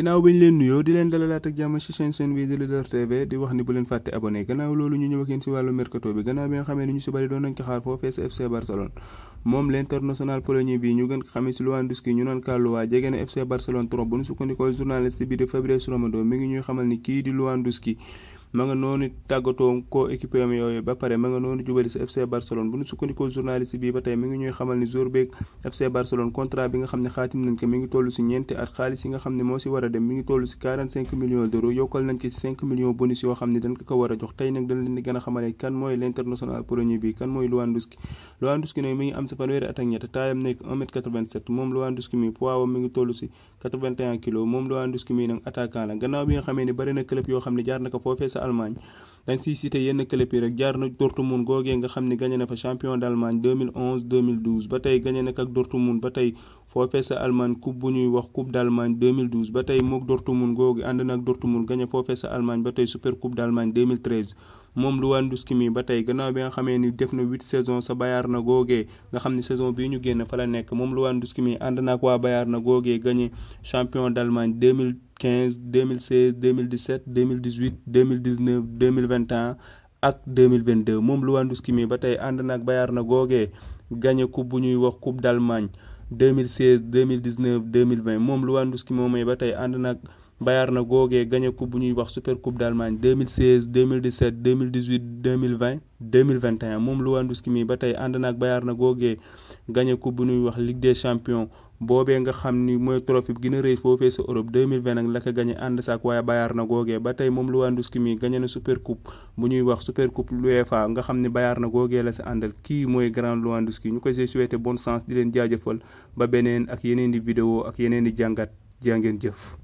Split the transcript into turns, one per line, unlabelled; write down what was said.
ginnaaw bañ leen nuyoo di leen dalalaat ak jàmm ci seen bii di Leader TV di wax ni bu leen fàtte abonné gannaaw loolu ñu ñëw ak yéen ci wàllu mercato bi gannaaw bi nga xamee ni ñu ci bari doon nañ ko xaar foofee sa FC Barcelone moom l'international polonais bi ñu gën ko xamee ci Lewandowski ñu naan Kàlluwaa jege na FC Barcelone trop bu ñu sukkandikoo journaliste bi di Fabrizio Romano mi ngi ñuy xamal ni kii di Lewandowski ma nga noonu tàggatoo ko équipe am yooyu ba pare ma nga noonu jubali sa FC Barcelone bu ñu sukkandikoo journaliste bi ba tey mi ngi ñuy xamal ni joueur beeg FC Barcelone contrat bi nga xam ne xaatim nañ ko mi ngi toll ci ñeenti at xaalis yi nga xam ne moo ci war a dem mi ngi toll ci 45 millions d'euros yokkal nañ ci 5 millions bonus yoo xam ne dañ ko war a jox tey nag dañ leen di gën a xamale kan mooy l'international polonais bi kan mooy Lewandowski nag mi ngi am ci fanweeri at ak ñett taayam nekk 1m87 moom Lewandowski mi poids am mi ngi toll ci 81 kilos moom Lewandowski mi nag attaquant la gannaaw bi nga xamee ni bari na club yoo xam ne jaar na ko foofee sa Allemagne dañ siy cité yenn club yi rek jaar na Dortmund googee nga xam ne gagné na fa champion d'Allemagne 2011 2012 ba tey gagné na ak Dortmund ba tey foofee sa Allemagne coupe bu ñuy wax coupe d'Allemagne 2012 ba tey mook Dortmund googu ànd na ak Dortmund gagné foofee sa Allemagne ba tey super coupe d'Allemagne 2013 moom Lewandowski mi ba tey gannaaw bi nga xamee ni def na 8 saison sa Bayern na googee nga xam ne saison bii ñu génn fa la nekk moom Lewandowski mi ànd na ak waa Bayern na googee gagné champion d'Allemagne 2015 2016 2017 2018 2019 2021 ak 2022 moom Lewandowski mi ba tey ànd na ak Bayern na googee gagné coupe bu ñuy wax coupe d'Allemagne 2016 2019 2020 moom Lewandowski moomee ba tey ànd na ak Bayern na googee gagné coupe bu ñuy wax super coupe d'Allemagne 2016 2017 2018 2020 2021 moom Lewandowski mi ba tey ànd na ak Bayern na googee gagné coupe bu ñuy wax Ligue des champions boobee nga xam ni mooy trophée bi gën a rëy foofee sa Europe 2020 nag la ko gagné ànd saak waaye Bayern na googee ba tey moom Lewandowski mi gagné na super coupe bu ñuy wax super coupe UEFA nga xam ni Bayern na googee la sa àndal kii mooy grand Lewandowski ñu koy souhaité bonne chance di leen jaajëfal ba beneen ak yeneen di vidéo ak yeneen di jàngat jaa ngeen jëf